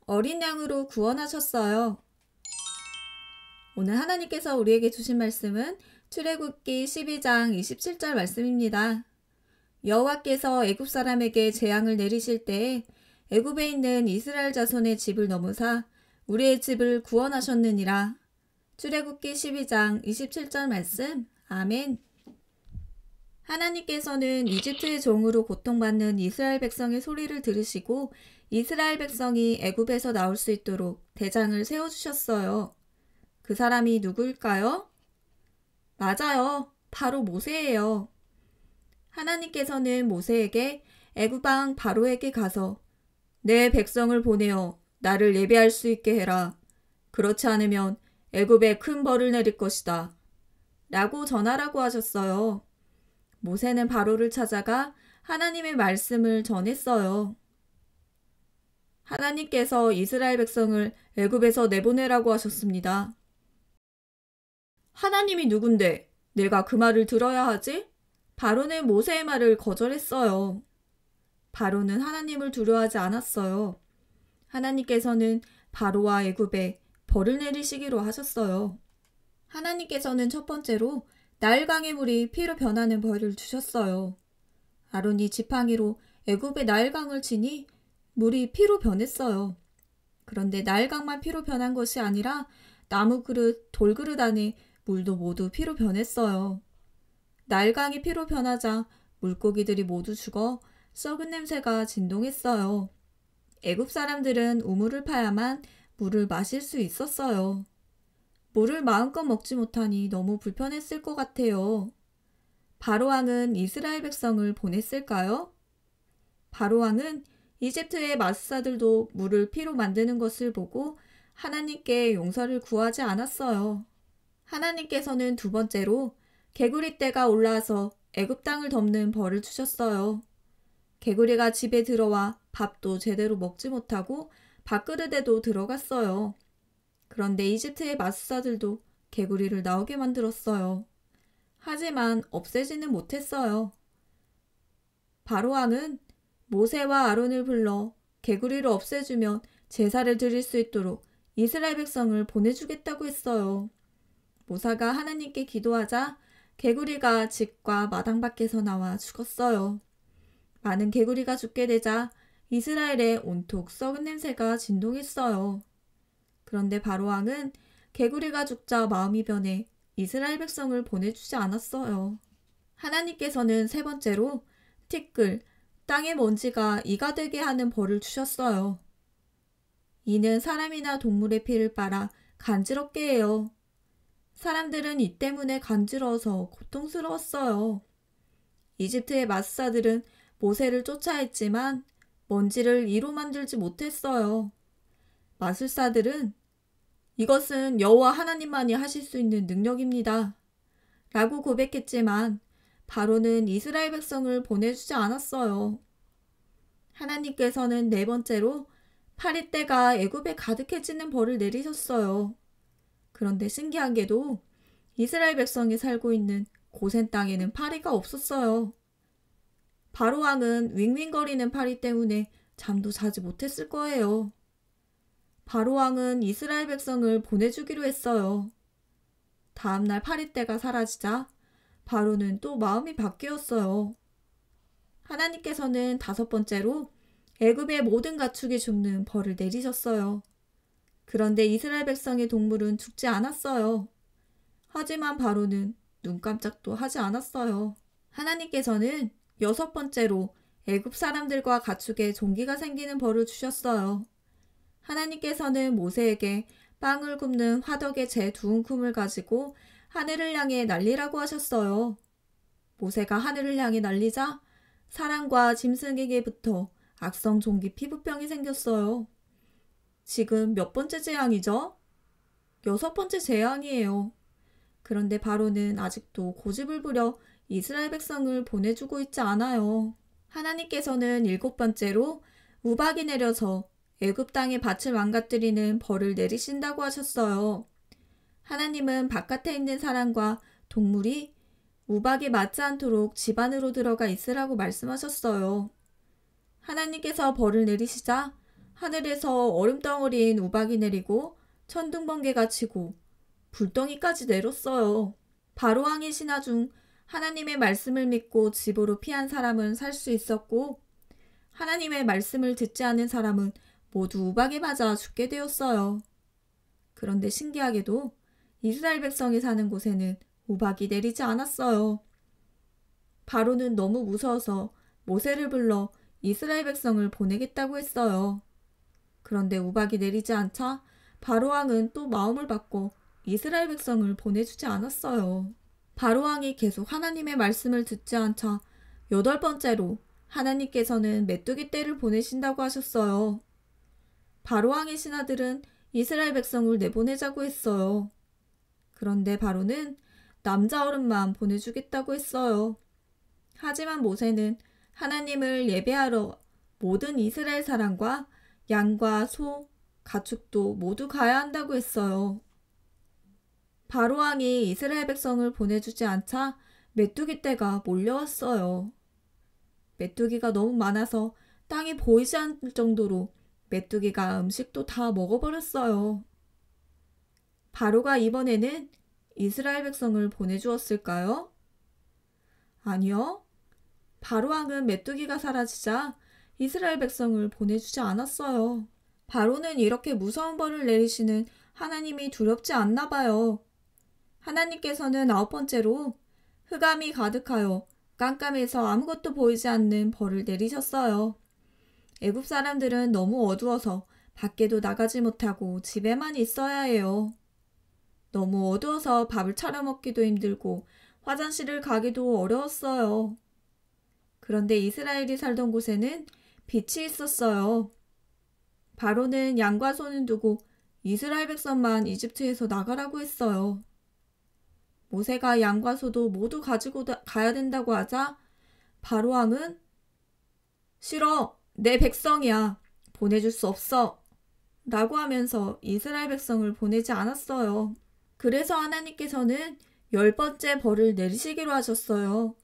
어린 양으로 구원하셨어요. 오늘 하나님께서 우리에게 주신 말씀은 출애굽기 12장 27절 말씀입니다. 여호와께서 애굽 사람에게 재앙을 내리실 때에 애굽에 있는 이스라엘 자손의 집을 넘으사 우리의 집을 구원하셨느니라. 출애굽기 12장 27절 말씀. 아멘. 하나님께서는 이집트의 종으로 고통받는 이스라엘 백성의 소리를 들으시고 이스라엘 백성이 애굽에서 나올 수 있도록 대장을 세워주셨어요. 그 사람이 누구일까요? 맞아요. 바로 모세예요. 하나님께서는 모세에게 애굽 왕 바로에게 가서 내 백성을 보내어 나를 예배할 수 있게 해라. 그렇지 않으면 애굽에 큰 벌을 내릴 것이다. 라고 전하라고 하셨어요. 모세는 바로를 찾아가 하나님의 말씀을 전했어요. 하나님께서 이스라엘 백성을 애굽에서 내보내라고 하셨습니다. 하나님이 누군데 내가 그 말을 들어야 하지? 바로는 모세의 말을 거절했어요. 바로는 하나님을 두려워하지 않았어요. 하나님께서는 바로와 애굽에 벌을 내리시기로 하셨어요. 하나님께서는 첫 번째로 나일강의 물이 피로 변하는 벌을 주셨어요. 아론이 지팡이로 애굽의 나일강을 치니 물이 피로 변했어요. 그런데 나일강만 피로 변한 것이 아니라 나무 그릇, 돌그릇 안에 물도 모두 피로 변했어요. 나일강이 피로 변하자 물고기들이 모두 죽어 썩은 냄새가 진동했어요. 애굽 사람들은 우물을 파야만 물을 마실 수 있었어요. 물을 마음껏 먹지 못하니 너무 불편했을 것 같아요. 바로왕은 이스라엘 백성을 보냈을까요? 바로왕은 이집트의 마술사들도 물을 피로 만드는 것을 보고 하나님께 용서를 구하지 않았어요. 하나님께서는 두 번째로 개구리 떼가 올라와서 애굽 땅을 덮는 벌을 주셨어요. 개구리가 집에 들어와 밥도 제대로 먹지 못하고 밥그릇에도 들어갔어요. 그런데 이집트의 마술사들도 개구리를 나오게 만들었어요. 하지만 없애지는 못했어요. 바로왕은 모세와 아론을 불러 개구리를 없애주면 제사를 드릴 수 있도록 이스라엘 백성을 보내주겠다고 했어요. 모세가 하나님께 기도하자 개구리가 집과 마당 밖에서 나와 죽었어요. 많은 개구리가 죽게 되자 이스라엘에 온통 썩은 냄새가 진동했어요. 그런데 바로왕은 개구리가 죽자 마음이 변해 이스라엘 백성을 보내주지 않았어요. 하나님께서는 세 번째로 티끌, 땅의 먼지가 이가 되게 하는 벌을 주셨어요. 이는 사람이나 동물의 피를 빨아 간지럽게 해요. 사람들은 이 때문에 간지러워서 고통스러웠어요. 이집트의 마술사들은 모세를 쫓아했지만 먼지를 이로 만들지 못했어요. 마술사들은 이것은 여호와 하나님만이 하실 수 있는 능력입니다. 라고 고백했지만 바로는 이스라엘 백성을 보내주지 않았어요. 하나님께서는 네 번째로 파리떼가 애굽에 가득해지는 벌을 내리셨어요. 그런데 신기하게도 이스라엘 백성이 살고 있는 고센 땅에는 파리가 없었어요. 바로왕은 윙윙거리는 파리 때문에 잠도 자지 못했을 거예요. 바로왕은 이스라엘 백성을 보내주기로 했어요. 다음날 파리떼가 사라지자 바로는 또 마음이 바뀌었어요. 하나님께서는 다섯 번째로 애굽의 모든 가축이 죽는 벌을 내리셨어요. 그런데 이스라엘 백성의 동물은 죽지 않았어요. 하지만 바로는 눈 깜짝도 하지 않았어요. 하나님께서는 여섯 번째로 애굽 사람들과 가축에 종기가 생기는 벌을 주셨어요. 하나님께서는 모세에게 빵을 굽는 화덕의 재 두 움큼을 가지고 하늘을 향해 날리라고 하셨어요. 모세가 하늘을 향해 날리자 사람과 짐승에게부터 악성 종기 피부병이 생겼어요. 지금 몇 번째 재앙이죠? 여섯 번째 재앙이에요. 그런데 바로는 아직도 고집을 부려 이스라엘 백성을 보내주고 있지 않아요. 하나님께서는 일곱 번째로 우박이 내려서 애굽 땅의 밭을 망가뜨리는 벌을 내리신다고 하셨어요. 하나님은 바깥에 있는 사람과 동물이 우박에 맞지 않도록 집 안으로 들어가 있으라고 말씀하셨어요. 하나님께서 벌을 내리시자 하늘에서 얼음덩어리인 우박이 내리고 천둥번개가 치고 불덩이까지 내렸어요. 바로왕의 신하 중 하나님의 말씀을 믿고 집으로 피한 사람은 살 수 있었고 하나님의 말씀을 듣지 않은 사람은 모두 우박에 맞아 죽게 되었어요. 그런데 신기하게도 이스라엘 백성이 사는 곳에는 우박이 내리지 않았어요. 바로는 너무 무서워서 모세를 불러 이스라엘 백성을 보내겠다고 했어요. 그런데 우박이 내리지 않자 바로왕은 또 마음을 바꿔 이스라엘 백성을 보내주지 않았어요. 바로왕이 계속 하나님의 말씀을 듣지 않자 8번째로 하나님께서는 메뚜기 떼를 보내신다고 하셨어요. 바로왕의 신하들은 이스라엘 백성을 내보내자고 했어요. 그런데 바로는 남자 어른만 보내주겠다고 했어요. 하지만 모세는 하나님을 예배하러 모든 이스라엘 사람과 양과 소, 가축도 모두 가야 한다고 했어요. 바로왕이 이스라엘 백성을 보내주지 않자 메뚜기 떼가 몰려왔어요. 메뚜기가 너무 많아서 땅이 보이지 않을 정도로 메뚜기가 음식도 다 먹어버렸어요. 바로가 이번에는 이스라엘 백성을 보내주었을까요? 아니요. 바로왕은 메뚜기가 사라지자 이스라엘 백성을 보내주지 않았어요. 바로는 이렇게 무서운 벌을 내리시는 하나님이 두렵지 않나 봐요. 하나님께서는 9번째로 흑암이 가득하여 깜깜해서 아무것도 보이지 않는 벌을 내리셨어요. 애굽 사람들은 너무 어두워서 밖에도 나가지 못하고 집에만 있어야 해요. 너무 어두워서 밥을 차려 먹기도 힘들고 화장실을 가기도 어려웠어요. 그런데 이스라엘이 살던 곳에는 빛이 있었어요. 바로는 양과 소는 두고 이스라엘 백성만 이집트에서 나가라고 했어요. 모세가 양과 소도 모두 가지고 가야 된다고 하자 바로왕은 싫어, 내 백성이야, 보내줄 수 없어 라고 하면서 이스라엘 백성을 보내지 않았어요. 그래서 하나님께서는 10번째 벌을 내리시기로 하셨어요.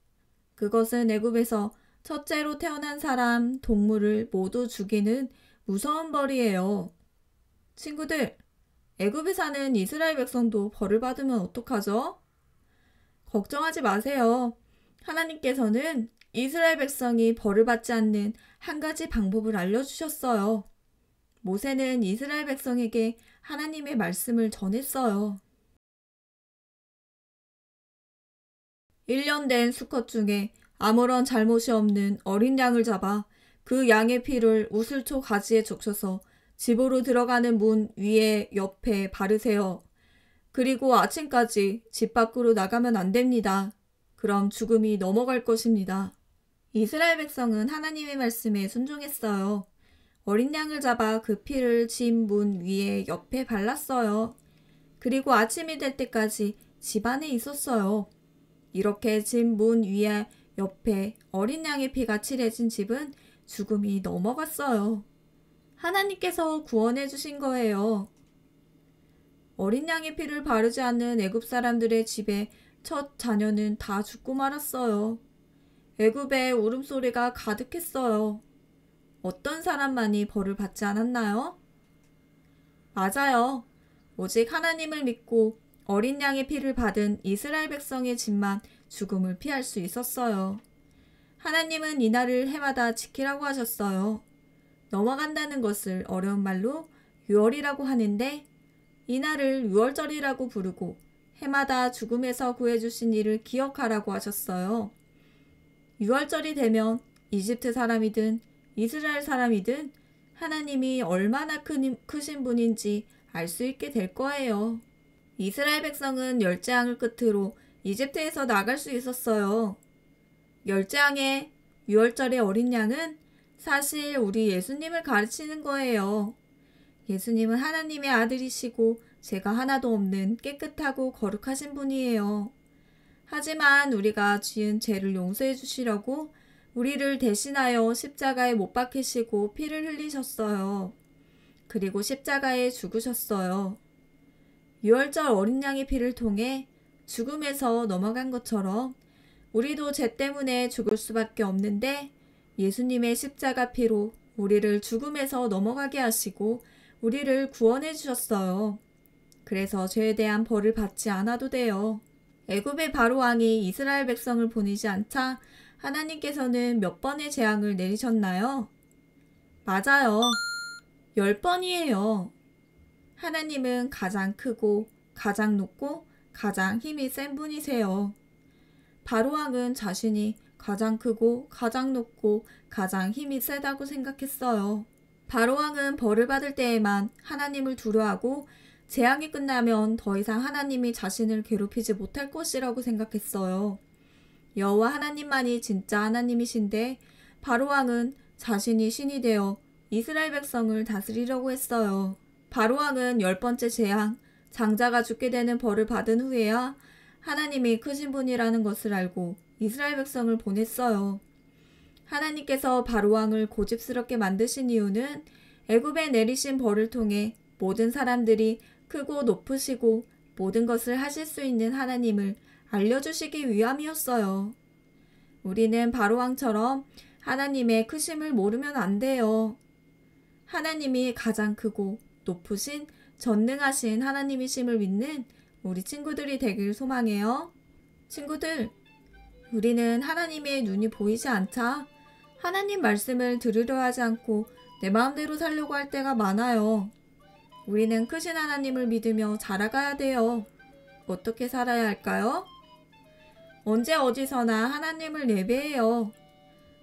그것은 애굽에서 첫째로 태어난 사람, 동물을 모두 죽이는 무서운 벌이에요. 친구들, 애굽에 사는 이스라엘 백성도 벌을 받으면 어떡하죠? 걱정하지 마세요. 하나님께서는 이스라엘 백성이 벌을 받지 않는 한 가지 방법을 알려주셨어요. 모세는 이스라엘 백성에게 하나님의 말씀을 전했어요. 1년 된 수컷 중에 아무런 잘못이 없는 어린 양을 잡아 그 양의 피를 우슬초 가지에 적셔서 집으로 들어가는 문 위에 옆에 바르세요. 그리고 아침까지 집 밖으로 나가면 안 됩니다. 그럼 죽음이 넘어갈 것입니다. 이스라엘 백성은 하나님의 말씀에 순종했어요. 어린 양을 잡아 그 피를 집 문 위에 옆에 발랐어요. 그리고 아침이 될 때까지 집 안에 있었어요. 이렇게 집 문 위에 옆에 어린 양의 피가 칠해진 집은 죽음이 넘어갔어요. 하나님께서 구원해 주신 거예요. 어린 양의 피를 바르지 않는 애굽 사람들의 집에 첫 자녀는 다 죽고 말았어요. 애굽에 울음소리가 가득했어요. 어떤 사람만이 벌을 받지 않았나요? 맞아요. 오직 하나님을 믿고 어린 양의 피를 받은 이스라엘 백성의 집만 죽음을 피할 수 있었어요. 하나님은 이날을 해마다 지키라고 하셨어요. 넘어간다는 것을 어려운 말로 유월이라고 하는데 이날을 유월절이라고 부르고 해마다 죽음에서 구해주신 이를 기억하라고 하셨어요. 유월절이 되면 이집트 사람이든 이스라엘 사람이든 하나님이 얼마나 크신 분인지 알 수 있게 될 거예요. 이스라엘 백성은 열재앙을 끝으로 이집트에서 나갈 수 있었어요. 열재앙의 유월절의 어린 양은 사실 우리 예수님을 가르치는 거예요. 예수님은 하나님의 아들이시고 죄가 하나도 없는 깨끗하고 거룩하신 분이에요. 하지만 우리가 지은 죄를 용서해 주시려고 우리를 대신하여 십자가에 못 박히시고 피를 흘리셨어요. 그리고 십자가에 죽으셨어요. 유월절 어린 양의 피를 통해 죽음에서 넘어간 것처럼 우리도 죄 때문에 죽을 수밖에 없는데 예수님의 십자가 피로 우리를 죽음에서 넘어가게 하시고 우리를 구원해 주셨어요. 그래서 죄에 대한 벌을 받지 않아도 돼요. 애굽의 바로 왕이 이스라엘 백성을 보내지 않자 하나님께서는 몇 번의 재앙을 내리셨나요? 맞아요. 10번이에요. 하나님은 가장 크고 가장 높고 가장 힘이 센 분이세요. 바로왕은 자신이 가장 크고 가장 높고 가장 힘이 세다고 생각했어요. 바로왕은 벌을 받을 때에만 하나님을 두려워하고 재앙이 끝나면 더 이상 하나님이 자신을 괴롭히지 못할 것이라고 생각했어요. 여호와 하나님만이 진짜 하나님이신데 바로왕은 자신이 신이 되어 이스라엘 백성을 다스리려고 했어요. 바로왕은 10번째 재앙, 장자가 죽게 되는 벌을 받은 후에야 하나님이 크신 분이라는 것을 알고 이스라엘 백성을 보냈어요. 하나님께서 바로왕을 고집스럽게 만드신 이유는 애굽에 내리신 벌을 통해 모든 사람들이 크고 높으시고 모든 것을 하실 수 있는 하나님을 알려주시기 위함이었어요. 우리는 바로왕처럼 하나님의 크심을 모르면 안 돼요. 하나님이 가장 크고 높으신 전능하신 하나님이심을 믿는 우리 친구들이 되길 소망해요. 친구들, 우리는 하나님의 눈이 보이지 않자 하나님 말씀을 들으려 하지 않고 내 마음대로 살려고 할 때가 많아요. 우리는 크신 하나님을 믿으며 자라가야 돼요. 어떻게 살아야 할까요? 언제 어디서나 하나님을 예배해요.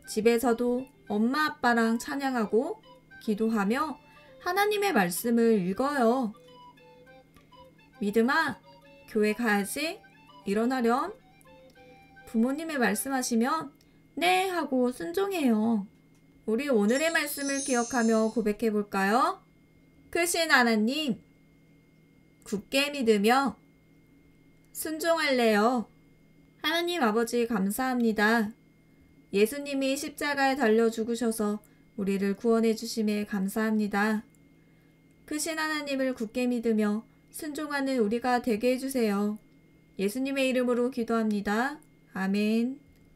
집에서도 엄마 아빠랑 찬양하고 기도하며 하나님의 말씀을 읽어요. 믿음아, 교회 가야지. 일어나렴. 부모님의 말씀하시면 네 하고 순종해요. 우리 오늘의 말씀을 기억하며 고백해 볼까요? 크신 하나님, 굳게 믿으며 순종할래요. 하나님 아버지 감사합니다. 예수님이 십자가에 달려 죽으셔서 우리를 구원해 주심에 감사합니다. 크신 하나님을 굳게 믿으며 순종하는 우리가 되게 해주세요. 예수님의 이름으로 기도합니다. 아멘.